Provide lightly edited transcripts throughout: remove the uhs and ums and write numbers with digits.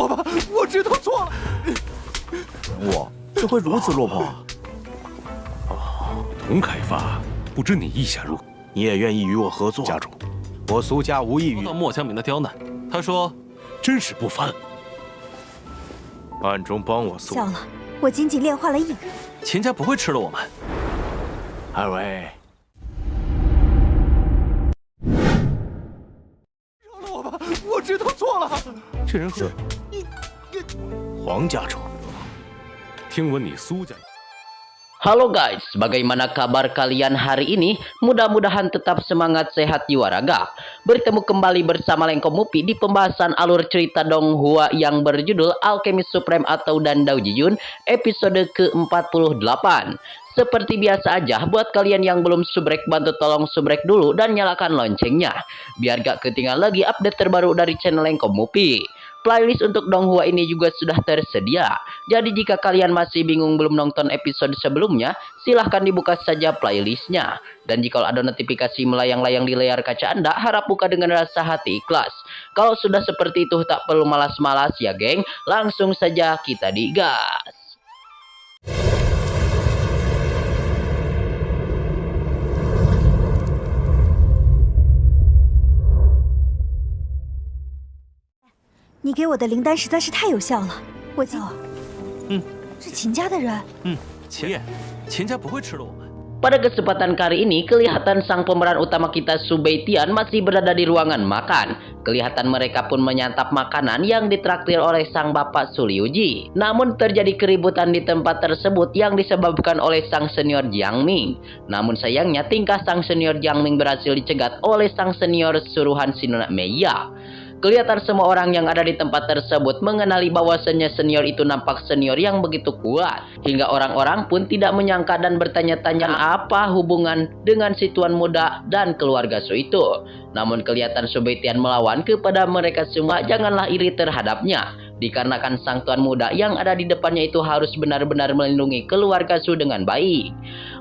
我吧，我知道错了。我怎会如此落魄？童开发，不知你意下如何？你也愿意与我合作？家主，我苏家无意与遭到莫强敏的刁难，他说，真是不凡。暗中帮我苏。笑了，我仅仅炼化了1人。秦家不会吃了我们。二位，饶了我吧，我知道错了。这人和黄家主，听闻你苏家。 Halo guys, bagaimana kabar kalian hari ini? Mudah-mudahan tetap semangat, sehat, jiwa raga. Bertemu kembali bersama Lengko Mupi di pembahasan alur cerita Donghua yang berjudul Alchemist Supreme atau Dandao Jiyun episode ke-48. Seperti biasa aja, buat kalian yang belum subrek, bantu tolong subrek dulu dan nyalakan loncengnya, biar gak ketinggalan lagi update terbaru dari channel Lengko Mupi. Playlist untuk Donghua ini juga sudah tersedia. Jadi jika kalian masih bingung belum nonton episode sebelumnya, silahkan dibuka saja playlistnya. Dan jika ada notifikasi melayang-layang di layar kaca Anda, harap buka dengan rasa hati ikhlas. Kalau sudah seperti itu tak perlu malas-malas ya geng, langsung saja kita digas.你给我的灵丹实在是太有效了，我记是秦家的人。秦家不会吃了我们。 Pada kesempatan kali ini, kelihatan sang pemeran utama kita Subaitian masih berada di ruangan makan. Kelihatan mereka pun menyantap makanan yang ditraktir oleh sang bapak Suliuji. Namun terjadi keributan di tempat tersebut yang disebabkan oleh sang senior Jiang Ming. Namun sayangnya tingkah sang senior Jiang Ming berhasil dicegat oleh sang senior suruhan si Nona Meiya. Kelihatan semua orang yang ada di tempat tersebut mengenali bahwasannya senior itu nampak senior yang begitu kuat. Hingga orang-orang pun tidak menyangka dan bertanya-tanya apa hubungan dengan si tuan muda dan keluarga Su itu. Namun kelihatan Subaitian melawan kepada mereka semua, janganlah iri terhadapnya. Dikarenakan sang tuan muda yang ada di depannya itu harus benar-benar melindungi keluarga Su dengan baik.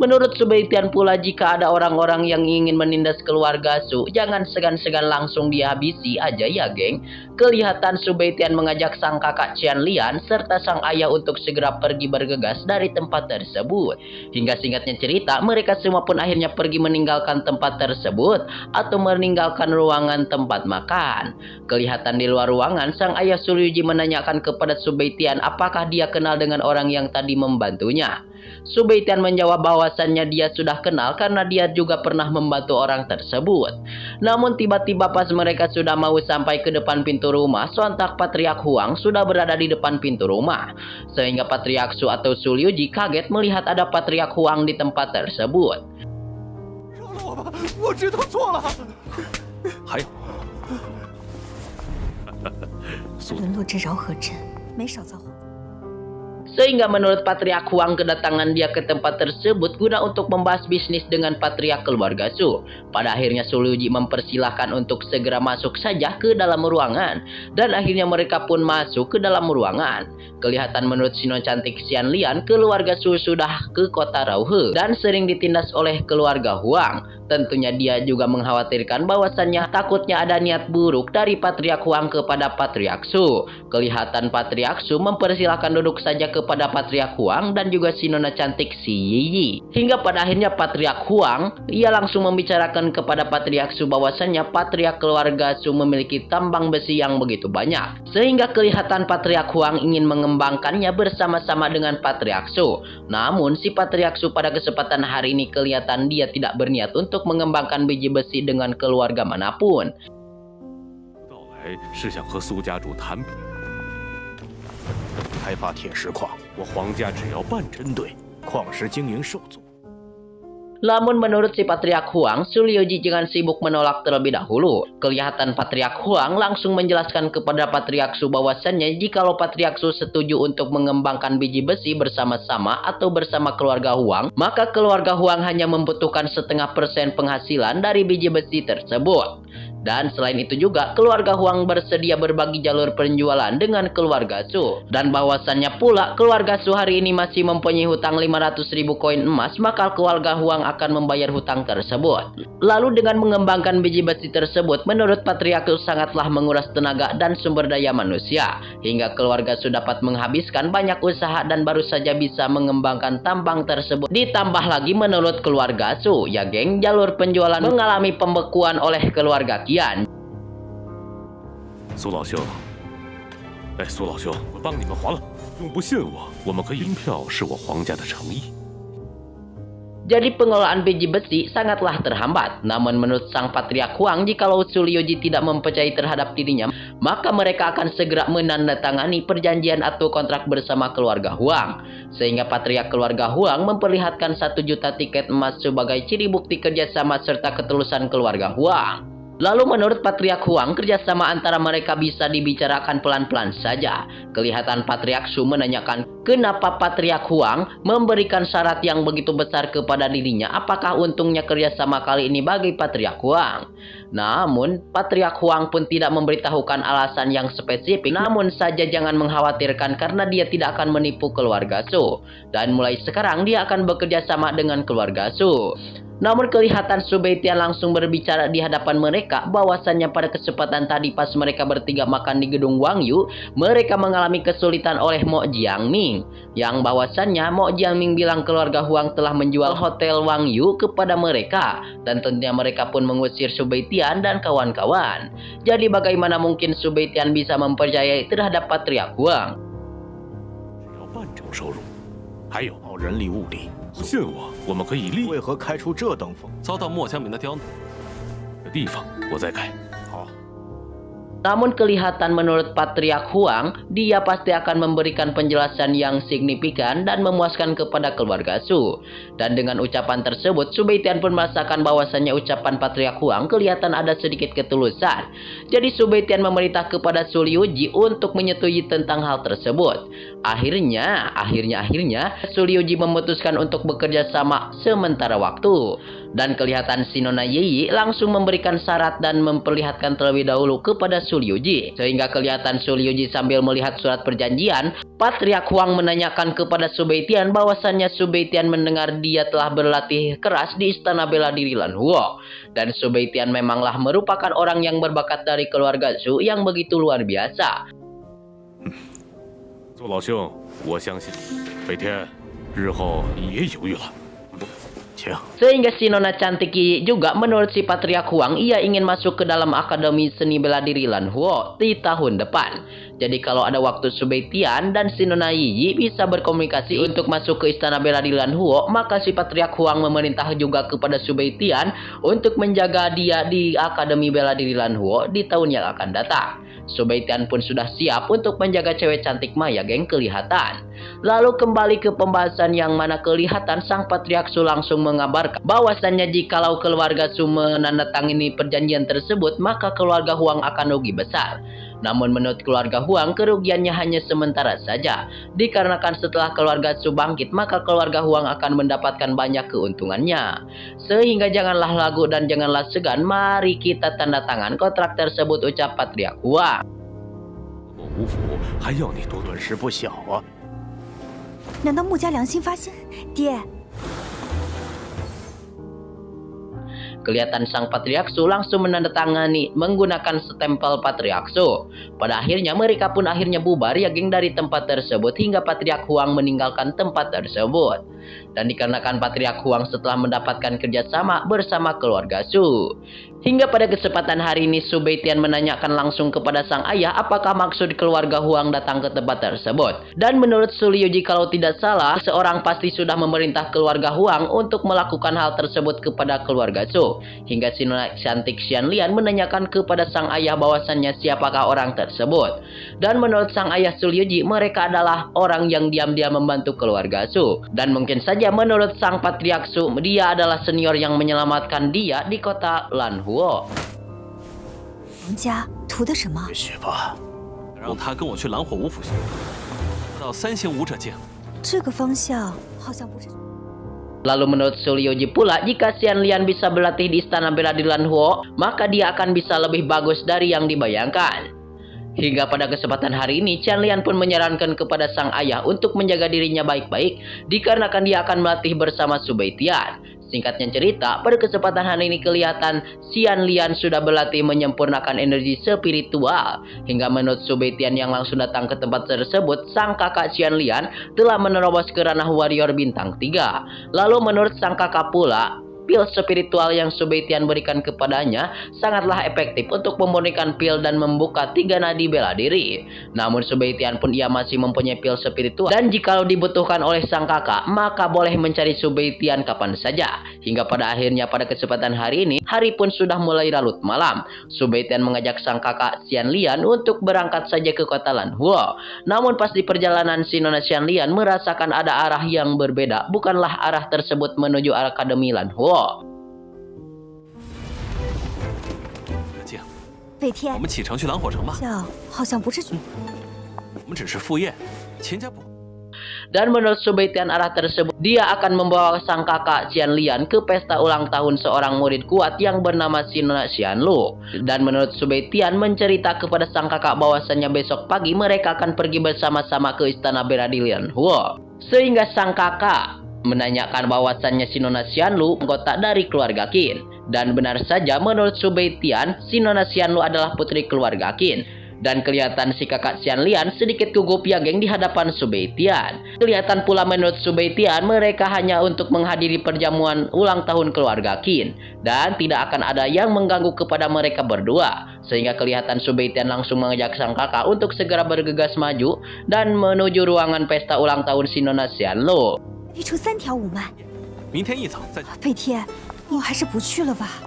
Menurut Subaitian pula, jika ada orang-orang yang ingin menindas keluarga Su, jangan segan-segan langsung dihabisi aja ya geng. Kelihatan Subaitian mengajak sang kakak Qian Lian serta sang ayah untuk segera pergi bergegas dari tempat tersebut. Hingga singkatnya cerita, mereka semua pun akhirnya pergi meninggalkan tempat tersebut atau meninggalkan ruangan tempat makan. Kelihatan di luar ruangan, sang ayah Suliuji menanyakan kepada Subaitian apakah dia kenal dengan orang yang tadi membantunya. Subaitian menjawab bahwasannya dia sudah kenal karena dia juga pernah membantu orang tersebut. Namun tiba-tiba pas mereka sudah mau sampai ke depan pintu rumah, sontak Patriark Huang sudah berada di depan pintu rumah. Sehingga Patriark Su atau Suliuji kaget melihat ada Patriark Huang di tempat tersebut. 饶了我吧，我知道错了。还有，沦落至饶河镇，没少造祸。 Sehingga menurut Patriark Huang, kedatangan dia ke tempat tersebut guna untuk membahas bisnis dengan Patriark keluarga Su. Pada akhirnya Suliuji mempersilahkan untuk segera masuk saja ke dalam ruangan. Dan akhirnya mereka pun masuk ke dalam ruangan. Kelihatan menurut Sino cantik Qian Lian, keluarga Su sudah ke kota Rauhe dan sering ditindas oleh keluarga Huang. Tentunya dia juga mengkhawatirkan bahwasannya takutnya ada niat buruk dari Patriark Huang kepada Patriark Su. Kelihatan Patriark Su mempersilahkan duduk saja kepada Patriark Huang dan juga si nona cantik si Yiyi. Hingga pada akhirnya Patriark Huang, ia langsung membicarakan kepada Patriark Su bahwasannya Patriark keluarga Su memiliki tambang besi yang begitu banyak. Sehingga kelihatan Patriark Huang ingin mengembangkannya bersama-sama dengan Patriark Su. Namun si Patriark Su pada kesempatan hari ini kelihatan dia tidak berniat untuk mengembangkan biji besi dengan keluarga manapun. 到来是想和苏家主谈开发铁石矿，我皇家只要办成。针对矿石经营受阻。 Namun menurut si Patriark Huang, Suliuji jangan sibuk menolak terlebih dahulu. Kelihatan Patriark Huang langsung menjelaskan kepada Patriark Su bahwasannya jikalau Patriark Su setuju untuk mengembangkan biji besi bersama-sama atau bersama keluarga Huang, maka keluarga Huang hanya membutuhkan 0,5% penghasilan dari biji besi tersebut. Dan selain itu juga, keluarga Huang bersedia berbagi jalur penjualan dengan keluarga Su. Dan bahwasannya pula, keluarga Su hari ini masih mempunyai hutang 500.000 koin emas, maka keluarga Huang akan membayar hutang tersebut. Lalu dengan mengembangkan biji besi tersebut, menurut Patriark Su sangatlah menguras tenaga dan sumber daya manusia. Hingga keluarga Su dapat menghabiskan banyak usaha dan baru saja bisa mengembangkan tambang tersebut. Ditambah lagi menurut keluarga Su, ya geng, jalur penjualan mengalami pembekuan oleh keluarga Qian. 苏老兄，哎，苏老兄，我帮你们还了，用不信我们可以银票是我皇家的诚意。 Jadi pengelolaan biji besi sangatlah terhambat. Namun menurut sang Patriark Huang, jikalau Su Liuji tidak mempercayai terhadap dirinya, maka mereka akan segera menandatangani perjanjian atau kontrak bersama keluarga Huang. Sehingga Patriark keluarga Huang memperlihatkan 1 juta tiket emas sebagai ciri bukti kerjasama serta ketulusan keluarga Huang. Lalu menurut Patriark Huang, kerjasama antara mereka bisa dibicarakan pelan-pelan saja. Kelihatan Patriark Su menanyakan kenapa Patriark Huang memberikan syarat yang begitu besar kepada dirinya. Apakah untungnya kerjasama kali ini bagi Patriark Huang? Namun Patriark Huang pun tidak memberitahukan alasan yang spesifik. Namun saja jangan mengkhawatirkan karena dia tidak akan menipu keluarga Su. Dan mulai sekarang dia akan bekerja sama dengan keluarga Su. Namun kelihatan Su Beitian langsung berbicara di hadapan mereka bahwasannya pada kesempatan tadi pas mereka bertiga makan di gedung Wang Yu, mereka mengalami kesulitan oleh Mo Jiangming. Yang bahwasannya Mo Jiangming bilang keluarga Huang telah menjual hotel Wang Yu kepada mereka. Dan tentunya mereka pun mengusir Su Beitian dan kawan-kawan. Jadi bagaimana mungkin Su Beitian bisa mempercayai terhadap Patriark Huang? 只要半成收入，还有人力物力，不信我们可以立为何开出这等风？遭到莫江明的刁难。的地方我再盖。好， Namun kelihatan menurut Patriark Huang, dia pasti akan memberikan penjelasan yang signifikan dan memuaskan kepada keluarga Su. Dan dengan ucapan tersebut, Su Beitian pun merasakan bahwasannya ucapan Patriark Huang kelihatan ada sedikit ketulusan. Jadi Su Beitian memerintah kepada Su Liuji untuk menyetujui tentang hal tersebut. Akhirnya Su Liuji memutuskan untuk bekerja sama sementara waktu. Dan kelihatan si Nona Yiyi langsung memberikan syarat dan memperlihatkan terlebih dahulu kepada Su Liuji. Sehingga kelihatan Su Liuji sambil melihat surat perjanjian, Patriark Huang menanyakan kepada Su Beitian bahwasannya Su Beitian mendengar dia telah berlatih keras di istana bela diri Lanhuo. Dan Su Beitian memanglah merupakan orang yang berbakat dari keluarga Su yang begitu luar biasa. 苏老兄，我相信北天日后也有余了。 请。 Sehingga si Nona cantik Yiyi juga menurut si Patriark Huang ia ingin masuk ke dalam Akademi Seni Bela Diri Lanhuo di tahun depan. Jadi kalau ada waktu Su Beitian dan si Nona Yiyi bisa berkomunikasi untuk masuk ke Istana Bela Diri Lanhuo, maka si Patriark Huang memerintah juga kepada Su Beitian untuk menjaga dia di Akademi Bela Diri Lanhuo di tahun yang akan datang. Su Beitian pun sudah siap untuk menjaga cewek cantik Maya geng kelihatan. Lalu kembali ke pembahasan yang mana kelihatan sang Patriark Su langsung mengabarkan bahwasannya jikalau keluarga Su menandatangani perjanjian tersebut, maka keluarga Huang akan rugi besar. Namun menurut keluarga Huang, kerugiannya hanya sementara saja. Dikarenakan setelah keluarga Su bangkit, maka keluarga Huang akan mendapatkan banyak keuntungannya. Sehingga janganlah ragu dan janganlah segan, mari kita tanda tangan kontrak tersebut, ucap Patriark Huang. 我吴府还要你多损失不小啊！ 难道穆家良心发现？爹， Kelihatan sang Patriark Su langsung menandatangani menggunakan stempel Patriark Su. Pada akhirnya mereka pun akhirnya bubar ya geng dari tempat tersebut hingga Patriark Huang meninggalkan tempat tersebut. Dan dikarenakan Patriark Huang setelah mendapatkan kerjasama bersama keluarga Su. Hingga pada kesempatan hari ini Su Beitian menanyakan langsung kepada sang ayah apakah maksud keluarga Huang datang ke tempat tersebut. Dan menurut Su Liuji kalau tidak salah, seorang pasti sudah memerintah keluarga Huang untuk melakukan hal tersebut kepada keluarga Su. Hingga si Nona cantik Xian Lian menanyakan kepada sang ayah bahwasannya siapakah orang tersebut. Dan menurut sang ayah Su Liuji, mereka adalah orang yang diam-diam membantu keluarga Su. Dan mungkin saja menurut sang Patriark Su, dia adalah senior yang menyelamatkan dia di kota Lanhuo. 王家图的什么？ 也许吧。 让他跟我去蓝火五府学，到3星武者境。 这个方向好像不是。Lalu menurut Su Liuji pula, jika Xian Lian bisa berlatih di istana bela diri Lanhuo, maka dia akan bisa lebih bagus dari yang dibayangkan. Hingga pada kesempatan hari ini, Xian Lian pun menyarankan kepada sang ayah untuk menjaga dirinya baik-baik, dikarenakan dia akan melatih bersama Su Beitian. Singkatnya cerita, pada kesempatan hari ini kelihatan Xian Lian sudah berlatih menyempurnakan energi spiritual. Hingga menurut Su Beitian yang langsung datang ke tempat tersebut, sang kakak Xian Lian telah menerobos ke ranah warrior bintang 3. Lalu menurut sang kakak pula, pil spiritual yang Su Beitian berikan kepadanya sangatlah efektif untuk memurnikan pil dan membuka 3 nadi bela diri. Namun Su Beitian pun ia masih mempunyai pil spiritual, dan jikalau dibutuhkan oleh sang kakak, maka boleh mencari Su Beitian kapan saja. Hingga pada akhirnya pada kesempatan hari ini, hari pun sudah mulai larut malam. Su Beitian mengajak sang kakak Xian Lian untuk berangkat saja ke kota Lanhuo. Namun pas di perjalanan, si Nona Xian Lian merasakan ada arah yang berbeda, bukanlah arah tersebut menuju Akademi Lanhuo. 姐，北天我，们启程去蓝火城吧。好像不是去。我们只是赴宴，钱家不。 Dan menurut Su Beitian arah tersebut, dia akan membawa sang kakak Xian Lian ke pesta ulang tahun seorang murid kuat yang bernama Nona Xianlu. Dan menurut Su Beitian mencerita kepada sang kakak bahwasannya besok pagi mereka akan pergi bersama-sama ke istana bela diri Lanhuo. Sehingga sang kakak menanyakan bahwasannya Nona Xianlu anggota dari keluarga Qin. Dan benar saja menurut Su Beitian, Nona Xianlu adalah putri keluarga Qin. Dan kelihatan si kakak Xian Lian sedikit gugup yageng di hadapan Su Beitian. Kelihatan pula menurut Su Beitian mereka hanya untuk menghadiri perjamuan ulang tahun keluarga Qin. Dan tidak akan ada yang mengganggu kepada mereka berdua. Sehingga kelihatan Su Beitian langsung mengajak sang kakak untuk segera bergegas maju dan menuju ruangan pesta ulang tahun Nona Xianlu. 逼出3条5脉，明天一早再。北天，我还是不去了吧。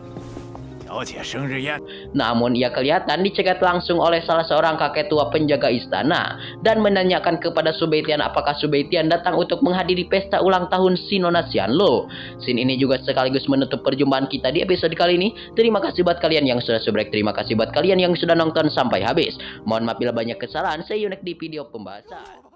小姐生日宴， Namun ia kelihatan dicegat langsung oleh salah seorang kakek tua penjaga istana dan menanyakan kepada Su Beitian apakah Su Beitian datang untuk menghadiri pesta ulang tahun Nona Xianlu. Scene ini juga sekaligus menutup perjumpaan kita di episode kali ini. Terima kasih buat kalian yang sudah subrek, terima kasih buat kalian yang sudah nonton sampai habis. Mohon maaf bila banyak kesalahan. See you next di video pembahasan.